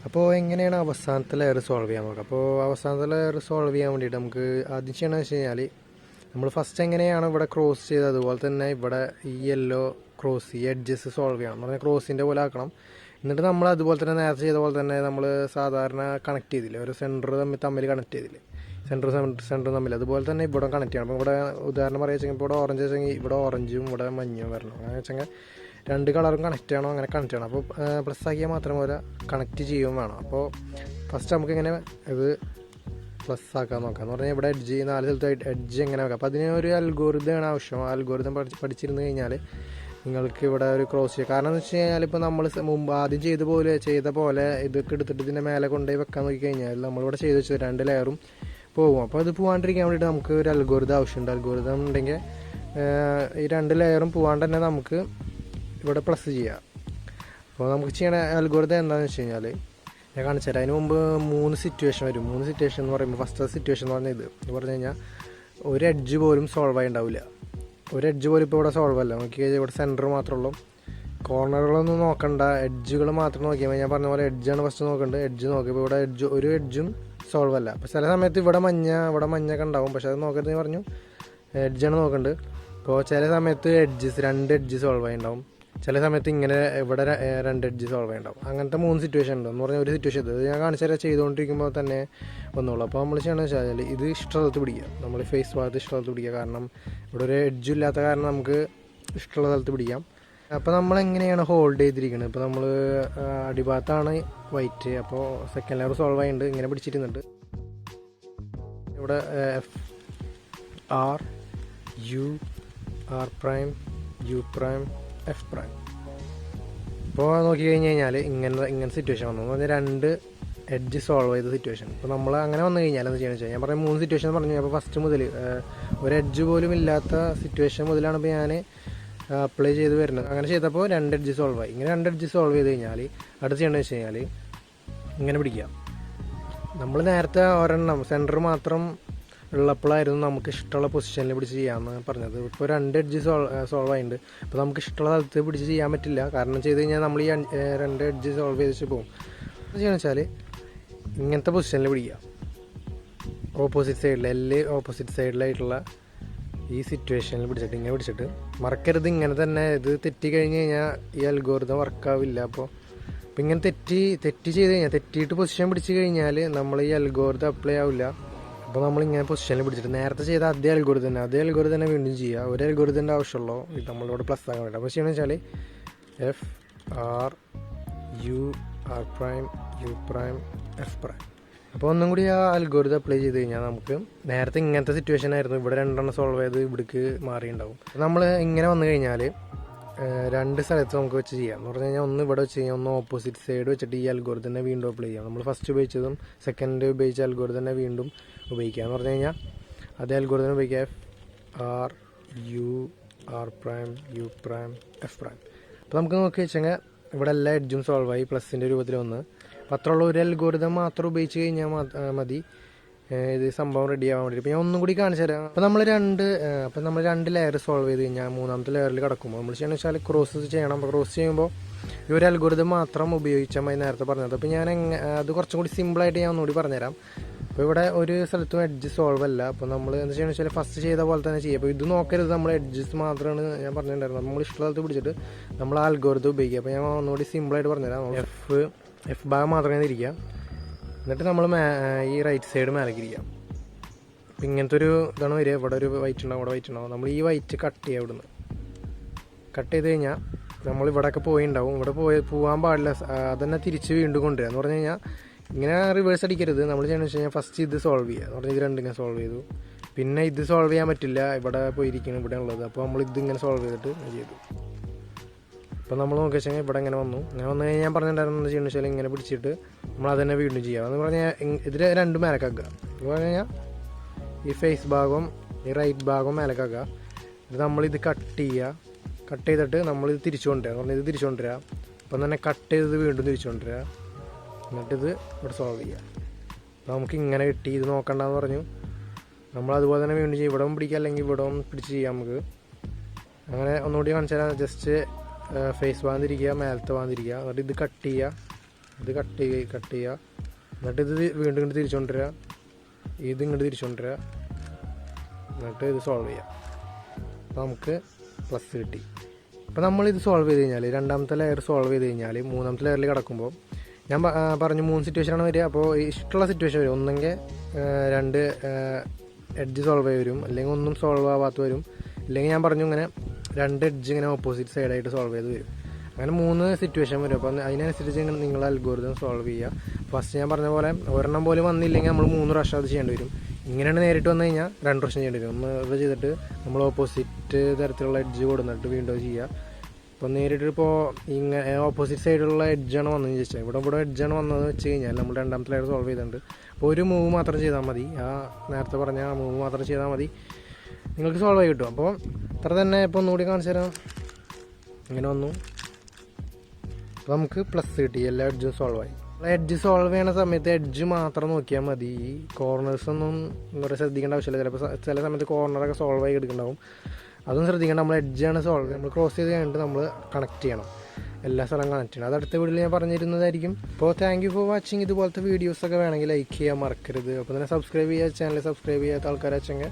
അപ്പോൾ എങ്ങനെയാണ് അവസാനത്തെ ലെയർ സോൾവ് ചെയ്യാൻ നോക്കുക. അപ്പോൾ അവസാനത്തെ ലെയർ സോൾവ് ചെയ്യാൻ വേണ്ടിയിട്ട് നമുക്ക് ആദ്യം ചെയ്യണമെന്ന് വെച്ച് കഴിഞ്ഞാൽ നമ്മൾ ഫസ്റ്റ് എങ്ങനെയാണ് ഇവിടെ ക്രോസ് ചെയ്തത് അതുപോലെ തന്നെ ഇവിടെ ഈ യെല്ലോ ക്രോസ് ഈ എഡ്ജസ് സോൾവ് ചെയ്യണം എന്ന് പറഞ്ഞാൽ ക്രോസിൻ്റെ പോലെ ആക്കണം. എന്നിട്ട് നമ്മൾ അതുപോലെ തന്നെ നേരത്തെ ചെയ്ത പോലെ തന്നെ നമ്മൾ സാധാരണ കണക്ട് ചെയ്തില്ലേ, ഒരു സെൻറ്റർ തമ്മിൽ കണക്ട് ചെയ്തില്ലേ, സെൻറ്റർ തമ്മിൽ അതുപോലെ തന്നെ ഇവിടെ കണക്ട് ചെയ്യണം. അപ്പോൾ ഇവിടെ ഉദാഹരണം പറയുക വെച്ചെങ്കിൽ ഇപ്പോൾ ഇവിടെ ഓറഞ്ച് വെച്ചെങ്കിൽ ഇവിടെ ഓറഞ്ചും ഇവിടെ മഞ്ഞും വരണം. അങ്ങനെ വെച്ചെങ്കിൽ രണ്ട് കളറും കണക്ട് ചെയ്യണം, അങ്ങനെ കണക്ട് ചെയ്യണം. അപ്പോൾ പ്ലസ് ആക്കിയാൽ മാത്രം പോലെ കണക്ട് ചെയ്യുകയും വേണം. അപ്പോൾ ഫസ്റ്റ് നമുക്കിങ്ങനെ ഇത് പ്ലസ് ആക്കാൻ നോക്കാം എന്ന് പറഞ്ഞാൽ ഇവിടെ എഡ്ജ് 4 സ്ഥലത്തായിട്ട് എഡ്ജ് എങ്ങനെ വെക്കാം. അപ്പോൾ അതിന് ഒരു അൽഗോരിതമാണ് ആവശ്യം. അൽഗോരിതം പഠിച്ചിരുന്നു കഴിഞ്ഞാൽ നിങ്ങൾക്ക് ഇവിടെ ഒരു ക്രോസ് ചെയ്യാം. കാരണം എന്ന് വെച്ച് കഴിഞ്ഞാൽ ഇപ്പോൾ നമ്മൾ മുമ്പ് ആദ്യം ചെയ്ത പോലെ ഇതൊക്കെ എടുത്തിട്ട് ഇതിൻ്റെ മേലെ കൊണ്ടുപോയി വെക്കാൻ നോക്കിക്കഴിഞ്ഞാൽ നമ്മളിവിടെ ചെയ്ത് വെച്ചത് 2 ലെയറും പോകും. അപ്പോൾ അത് പോകാണ്ടിരിക്കാൻ വേണ്ടിയിട്ട് നമുക്ക് ഒരു അൽഗോരിതം ആവശ്യമുണ്ട്. അൽഗോരിതം ഉണ്ടെങ്കിൽ ഈ 2 ലെയറും പോകാണ്ട് തന്നെ നമുക്ക് ഇവിടെ പ്ലസ് ചെയ്യാം. അപ്പോൾ നമുക്ക് ചെയ്യണ അൽഗോരിതം എന്താണെന്ന് വെച്ച് കഴിഞ്ഞാൽ ഞാൻ കാണിച്ചു തരാം. അതിന് മുമ്പ് 3 സിറ്റുവേഷൻ വരും. 3 സിറ്റുവേഷൻ എന്ന് പറയുമ്പോൾ ഫസ്റ്റ് സിറ്റുവേഷൻ എന്ന് പറഞ്ഞാൽ ഇത് പറഞ്ഞു കഴിഞ്ഞാൽ ഒരു എഡ്ജ് പോലും സോൾവ് ആയി ഉണ്ടാവില്ല. ഒരു എഡ്ജ് പോലും ഇപ്പോൾ ഇവിടെ സോൾവ് അല്ല. നോക്കി കഴിഞ്ഞാൽ ഇവിടെ സെൻറ്റർ മാത്രമേ ഉള്ളൂ, കോർണറുകളൊന്നും നോക്കണ്ട, എഡ്ജുകൾ മാത്രം നോക്കിയാൽ ഞാൻ പറഞ്ഞ പോലെ എഡ്ജാണ് ഫസ്റ്റ് നോക്കേണ്ടത്. എഡ്ജ് നോക്കിയപ്പോൾ ഇവിടെ ഒരു എഡ്ജും സോൾവ് അല്ല. അപ്പോൾ ചില സമയത്ത് ഇവിടെ മഞ്ഞൊക്കെ ഉണ്ടാവും, പക്ഷെ അത് നോക്കരുതെന്ന് പറഞ്ഞു, എഡ്ജാണ് നോക്കേണ്ടത്. അപ്പോൾ ചില സമയത്ത് 2 എഡ്ജ് സോൾവ് ആയി ഉണ്ടാവും, ചില സമയത്ത് ഇങ്ങനെ ഇവിടെ 2 എഡ്ജ് സോൾവ് ആയി ഉണ്ടാവും. അങ്ങനത്തെ 3 സിറ്റുവേഷൻ ഉണ്ട്. എന്ന് പറഞ്ഞാൽ ഒരു സിറ്റുവേഷൻ ഇത് ഞാൻ കാണിച്ചു തരാം, ചെയ്തുകൊണ്ടിരിക്കുമ്പോൾ തന്നെ വന്നോളൂ. അപ്പോൾ നമ്മൾ ചെയ്യണമെന്ന് വെച്ചാൽ ഇത് ഇഷ്ടമുള്ളത് പിടിക്കുക, നമ്മൾ ഫേസ് ഭാഗത്ത് ഇഷ്ടമുള്ളത് പിടിക്കുക. കാരണം ഇവിടെ ഒരു എഡ്ജും ഇല്ലാത്ത കാരണം നമുക്ക് ഇഷ്ടമുള്ള സ്ഥലത്ത് പിടിക്കാം. അപ്പോൾ നമ്മൾ എങ്ങനെയാണ് ഹോൾഡ് ചെയ്തിരിക്കുന്നത്, ഇപ്പോൾ നമ്മൾ അടിഭാഗത്താണ് വൈറ്റ്, അപ്പോൾ സെക്കൻഡ് ലെയർ സോൾവ് ആയിട്ടുണ്ട്, ഇങ്ങനെ പിടിച്ചിരുന്നുണ്ട്. ഇവിടെ F പ്രൈം. ഇപ്പോൾ നോക്കി കഴിഞ്ഞ് കഴിഞ്ഞാൽ ഇങ്ങനെ സിറ്റുവേഷൻ വന്നു എന്ന് പറഞ്ഞാൽ 2 എഡ്ജ് സോൾവ് ചെയ്ത സിറ്റുവേഷൻ. ഇപ്പോൾ നമ്മൾ അങ്ങനെ വന്നു കഴിഞ്ഞാൽ എന്താ ചെയ്യുന്നത് വെച്ചാൽ ഞാൻ പറയാം 3 സിറ്റുവേഷൻ പറഞ്ഞു. അപ്പോൾ ഫസ്റ്റ് മുതൽ ഒരു എഡ്ജ് പോലും ഇല്ലാത്ത സിറ്റുവേഷൻ മുതലാണ് ഇപ്പോൾ ഞാൻ അപ്ലൈ ചെയ്ത് വരുന്നത്. അങ്ങനെ ചെയ്തപ്പോൾ 2 എഡ്ജ് സോൾവ് ആയി. ഇങ്ങനെ 2 എഡ്ജ് സോൾവ് ചെയ്ത് കഴിഞ്ഞാൽ അടുത്ത് ചെയ്യേണ്ടത് വെച്ച് കഴിഞ്ഞാൽ ഇങ്ങനെ പിടിക്കുക. നമ്മൾ നേരത്തെ ഒരെണ്ണം സെൻറ്റർ മാത്രം ഉള്ളപ്പോഴായിരുന്നു നമുക്ക് ഇഷ്ടമുള്ള പൊസിഷനിൽ പിടിച്ച് ചെയ്യാമെന്ന് പറഞ്ഞത്. ഇപ്പോൾ 2 എഡ്ജ് സോൾവ് ആയിട്ടുണ്ട്. അപ്പോൾ നമുക്ക് ഇഷ്ടമുള്ള സ്ഥലത്ത് പിടിച്ച് ചെയ്യാൻ പറ്റില്ല. കാരണം ചെയ്ത് കഴിഞ്ഞാൽ നമ്മൾ ഈ 2 എഡ്ജ് സോൾവ് ചെയ്തിട്ട് പോകും. അത് ചെയ്യുന്നത് വെച്ചാൽ ഇങ്ങനത്തെ പൊസിഷനിൽ പിടിക്കുക, ഓപ്പോസിറ്റ് സൈഡിൽ ഓപ്പോസിറ്റ് സൈഡിലായിട്ടുള്ള ഈ സിറ്റുവേഷനിൽ പിടിച്ചിട്ട് ഇങ്ങനെ പിടിച്ചിട്ട് മറക്കരുത്. ഇങ്ങനെ തന്നെ ഇത് തെറ്റി കഴിഞ്ഞ് കഴിഞ്ഞാൽ ഈ അൽഗോരിതം വർക്കാവില്ല. അപ്പോൾ ഇങ്ങനെ തെറ്റി ചെയ്ത് കഴിഞ്ഞാൽ തെറ്റിയിട്ട് പൊസിഷൻ പിടിച്ച് കഴിഞ്ഞാൽ നമ്മൾ ഈ അൽഗോരിതം അപ്ലൈ ആവില്ല. അപ്പോൾ നമ്മളിങ്ങനെ പൊസിഷനിൽ പിടിച്ചിട്ട് നേരത്തെ ചെയ്ത അതേ അൽഗോരിതം തന്നെ വീണ്ടും ചെയ്യുക. ഒരു അൽഗോരിതത്തിൻ്റെ ആവശ്യമുള്ളൂ ഇത് നമ്മളിവിടെ പ്ലസ് ആക്കാൻ വേണ്ടി. അപ്പോൾ ചെയ്യണമെന്ന് വെച്ചാൽ F അപ്പോൾ ഒന്നും കൂടി ആ അൽഗോരിതം അപ്ലൈ ചെയ്ത് കഴിഞ്ഞാൽ നമുക്ക് നേരത്തെ ഇങ്ങനത്തെ സിറ്റുവേഷൻ ആയിരുന്നു, ഇവിടെ 2 സോൾവ് ചെയ്ത് ഇവിടേക്ക് മാറിയിട്ടുണ്ടാവും. നമ്മൾ ഇങ്ങനെ വന്നു കഴിഞ്ഞാൽ 2 സ്ഥലത്ത് നമുക്ക് വെച്ച് ചെയ്യാം. എന്ന് പറഞ്ഞു കഴിഞ്ഞാൽ ഒന്ന് ഇവിടെ വെച്ച് ചെയ്യാം, ഒന്ന് ഓപ്പോസിറ്റ് സൈഡ് വെച്ചിട്ട് ഈ അൽഗോരിതം തന്നെ വീണ്ടും അപ്ലൈ ചെയ്യാം. നമ്മൾ ഫസ്റ്റ് ഉപയോഗിച്ചതും സെക്കൻഡ് ഉപയോഗിച്ച അൽഗോരിതം തന്നെ വീണ്ടും ഉപയോഗിക്കുക. എന്ന് പറഞ്ഞു കഴിഞ്ഞാൽ അതേ അൽഗോരിതം ഉപയോഗിക്കുക, F പ്രൈം. അപ്പോൾ നമുക്ക് നോക്കി വെച്ചാൽ ഇവിടെ എല്ലാ എഡ്ജും സോൾവ് ആയി, പ്ലസിൻ്റെ രൂപത്തിൽ വന്ന്. അപ്പോൾ അത്രയുള്ള ഒരു അൽഗോരിതം മാത്രം ഉപയോഗിച്ച് കഴിഞ്ഞാൽ മതി ഇത് സംഭവം റെഡി ആവാൻ വേണ്ടി. ഇപ്പോൾ ഞാൻ ഒന്നും കൂടി കാണിച്ചു തരാം. അപ്പോൾ നമ്മൾ 2 ലെയർ സോൾവ് ചെയ്ത് കഴിഞ്ഞാൽ 3ാമത്തെ ലെയറിൽ കിടക്കുമ്പോൾ നമ്മൾ ചെയ്യണമെന്ന് വെച്ചാൽ ക്രോസ് ചെയ്യണം. അപ്പോൾ ക്രോസ് ചെയ്യുമ്പോൾ ഈ ഒരു അൽഗോരിതം മാത്രം ഉപയോഗിച്ചാൽ മതി, നേരത്തെ പറഞ്ഞത്. അപ്പോൾ ഞാൻ അത് കുറച്ചും കൂടി സിമ്പിളായിട്ട് ഞാൻ ഒന്നുകൂടി പറഞ്ഞുതരാം. അപ്പോൾ ഇവിടെ ഒരു സ്ഥലത്തും എഡ്ജ് സോൾവ് അല്ല. അപ്പോൾ നമ്മൾ എന്താ ചെയ്യണമെന്ന് വെച്ചാൽ ഫസ്റ്റ് ചെയ്ത പോലെ തന്നെ ചെയ്യുക. അപ്പോൾ ഇത് നോക്കരുത്, നമ്മൾ എഡ്ജസ് മാത്രമാണ് ഞാൻ പറഞ്ഞിട്ടുണ്ടായിരുന്നത്. നമ്മൾ ഇഷ്ടമുള്ള സ്ഥലത്ത് പിടിച്ചിട്ട് നമ്മൾ അൽഗോരിതം ഉപയോഗിക്കുക. അപ്പോൾ ഞാൻ ഒന്നുകൂടി സിമ്പിളായിട്ട് പറഞ്ഞുതരാം. എഫ് ഭാഗം മാത്രമേ ഇരിക്കുക, എന്നിട്ട് നമ്മൾ ഈ റൈറ്റ് സൈഡ് മേലേക്ക് ഇരിക്കാം. അപ്പം ഇങ്ങനത്തെ ഒരു ഇതാണ് വരിക. ഇവിടെ ഒരു വൈറ്റ് ഉണ്ടാവും. നമ്മൾ ഈ വൈറ്റ് കട്ട് ചെയ്യുക. ഇവിടുന്ന് കട്ട് ചെയ്ത് കഴിഞ്ഞാൽ നമ്മൾ ഇവിടെയൊക്കെ പോയിണ്ടാവും. ഇവിടെ പോകാൻ പാടില്ല, അതന്നെ തിരിച്ച് വീണ്ടും കൊണ്ടുവരിക. എന്ന് പറഞ്ഞു കഴിഞ്ഞാൽ ഇങ്ങനെ റിവേഴ്സ് അടിക്കരുത്. നമ്മൾ ചെയ്യണമെന്ന് വെച്ച് കഴിഞ്ഞാൽ ഫസ്റ്റ് ഇത് സോൾവ് ചെയ്യുക. എന്ന് പറഞ്ഞാൽ ഇത് 2 ഇങ്ങനെ സോൾവ് ചെയ്തു, പിന്നെ ഇത് സോൾവ് ചെയ്യാൻ പറ്റില്ല, ഇവിടെ പോയിരിക്കണം, ഇവിടെ ഉള്ളത്. അപ്പോൾ നമ്മൾ ഇതിങ്ങനെ സോൾവ് ചെയ്തിട്ട് ചെയ്തു. അപ്പോൾ നമ്മൾ നോക്കി വെച്ചാൽ ഇവിടെ ഇങ്ങനെ വന്നു കഴിഞ്ഞാൽ ഞാൻ പറഞ്ഞിട്ടുണ്ടായിരുന്നു എന്താ ചെയ്യുന്നത് വെച്ചാൽ ഇങ്ങനെ പിടിച്ചിട്ട് നമ്മൾ അത് തന്നെ വീണ്ടും ചെയ്യാം. എന്ന് പറഞ്ഞാൽ ഇതിൽ 2 മേലക്കാക്കുക. എന്ന് പറഞ്ഞു കഴിഞ്ഞാൽ ഈ ഫേസ് ഭാഗം ഈ റൈറ്റ് ഭാഗം മേലക്കാക്കുക. ഇത് നമ്മളിത് കട്ട് ചെയ്തിട്ട് നമ്മളിത് തിരിച്ചു കൊണ്ടുവരിക. എന്ന് പറഞ്ഞാൽ ഇത് തിരിച്ചു കൊണ്ടുവരിക. അപ്പം തന്നെ കട്ട് ചെയ്തത് വീണ്ടും തിരിച്ചു കൊണ്ടുവരിക, എന്നിട്ടിത് ഇവിടെ സോൾവ് ചെയ്യുക. അപ്പോൾ നമുക്ക് ഇങ്ങനെ കിട്ടി. ഇത് നോക്കണ്ടെന്ന് പറഞ്ഞു. നമ്മൾ അതുപോലെ തന്നെ വീണ്ടും ചെയ്യും. ഇവിടെ പിടിക്കുക, അല്ലെങ്കിൽ ഇവിടെ പിടിച്ച് ചെയ്യാം നമുക്ക്. അങ്ങനെ ഒന്നുകൂടി കാണിച്ചു തരാം. ജസ്റ്റ് ഫേസ് ഭാഗം തിരിക്കുക, മേലത്തെ ഭാഗം തിരിക്കുക, എന്നിട്ട് ഇത് കട്ട് ചെയ്യുക, ഇത് കട്ട് ചെയ്യുക. എന്നിട്ട് ഇത് വീണ്ടും ഇങ്ങോട്ട് തിരിച്ചുകൊണ്ടിരിക്കുക, ഇത് ഇങ്ങോട്ട് തിരിച്ചുകൊണ്ടിരിക്കുക, എന്നിട്ട് ഇത് സോൾവ് ചെയ്യുക. അപ്പോൾ നമുക്ക് പ്ലസ് കിട്ടി. അപ്പോൾ നമ്മളിത് സോൾവ് ചെയ്ത് കഴിഞ്ഞാൽ, രണ്ടാമത്തെ ലെയർ സോൾവ് ചെയ്ത് കഴിഞ്ഞാൽ മൂന്നാമത്തെ ലെയറിൽ കിടക്കുമ്പോൾ ഞാൻ പറഞ്ഞു 3 സിറ്റുവേഷനാണ് വരിക. അപ്പോൾ ഇഷ്ടമുള്ള സിറ്റുവേഷൻ വരും. ഒന്നെങ്കിൽ 2 എഡ്ജ് സോൾവ് ആയി വരും, അല്ലെങ്കിൽ ഒന്നും സോൾവ് ആവാത്ത വരും, ഇല്ലെങ്കിൽ ഞാൻ പറഞ്ഞു ഇങ്ങനെ 2 എഡ്ജ് ഇങ്ങനെ ഓപ്പോസിറ്റ് സൈഡായിട്ട് സോൾവ് ചെയ്ത് വരും. അങ്ങനെ 3 സിറ്റുവേഷൻ വരും. അപ്പോൾ അതിനനുസരിച്ച് നിങ്ങൾ അൽഗോരിതം സോൾവ് ചെയ്യുക. ഫസ്റ്റ് ഞാൻ പറഞ്ഞ പോലെ ഒരെണ്ണം പോലും വന്നില്ലെങ്കിൽ നമ്മൾ 3 പ്രാവശ്യം അത് ചെയ്യേണ്ടി വരും. ഇങ്ങനെയാണ് നേരിട്ട് വന്നു കഴിഞ്ഞാൽ 2 പ്രാവശ്യം ചെയ്യേണ്ടി വരും. ഒന്ന് ചെയ്തിട്ട് നമ്മൾ ഓപ്പോസിറ്റ് തരത്തിലുള്ള എഡ്ജ് കൊടുത്തിട്ട് വീണ്ടും ചെയ്യുക. അപ്പോൾ നേരിട്ട് ഇപ്പോൾ ഇങ്ങനെ ഓപ്പോസിറ്റ് സൈഡിലുള്ള എഡ്ജാണ് വന്നതെന്ന് ചോദിച്ചാൽ ഇവിടെ എഡ്ജാണ് വന്നതെന്ന് വെച്ച് കഴിഞ്ഞാൽ നമ്മൾ രണ്ടാമത്തെ ലെയർ സോൾവ് ചെയ്തിട്ടുണ്ട്. അപ്പോൾ ഒരു മൂവ് മാത്രം ചെയ്താൽ മതി, ആ നേരത്തെ പറഞ്ഞ ആ മൂവ് മാത്രം ചെയ്താൽ മതി, നിങ്ങൾക്ക് സോൾവ് ആയി കിട്ടും. അപ്പോൾ അത്ര തന്നെ. ഇപ്പോൾ ഒന്നുകൂടി കാണിച്ചു തരാം. ഇങ്ങനെ വന്നു, അപ്പോൾ നമുക്ക് പ്ലസ് കിട്ടി, എല്ലാ എഡ്ജും സോൾവ് ആയി. എഡ്ജ് സോൾവ് ചെയ്യുന്ന സമയത്ത് എഡ്ജ് മാത്രം നോക്കിയാൽ മതി, കോർണേഴ്സ് ഒന്നും എന്താ പറയുക ശ്രദ്ധിക്കേണ്ട ആവശ്യമില്ല. ചിലപ്പോൾ ചില സമയത്ത് കോർണറൊക്കെ സോൾവ് ആയി എടുക്കുന്നുണ്ടാവും, അതൊന്നും ശ്രദ്ധിക്കേണ്ട. നമ്മൾ എഡ്ജാണ് സോൾവ്, നമ്മൾ ക്രോസ് ചെയ്ത് കഴിഞ്ഞിട്ട് നമ്മൾ കണക്ട് ചെയ്യണം, എല്ലാ സ്ഥലവും കണക്ട് ചെയ്യണം. അത് അടുത്ത വീഡിയോയിൽ ഞാൻ പറഞ്ഞിരുന്നതായിരിക്കും. അപ്പോൾ താങ്ക് യു ഫോർ വാച്ചിങ്. ഇതുപോലത്തെ വീഡിയോസൊക്കെ വേണമെങ്കിൽ ലൈക്ക് ചെയ്യാൻ മറക്കരുത്. അപ്പോൾ തന്നെ സബ്സ്ക്രൈബ് ചെയ്യുക, ചാനൽ സബ്സ്ക്രൈബ് ചെയ്യാത്ത ആൾക്കാരെ വെച്ചെങ്കിൽ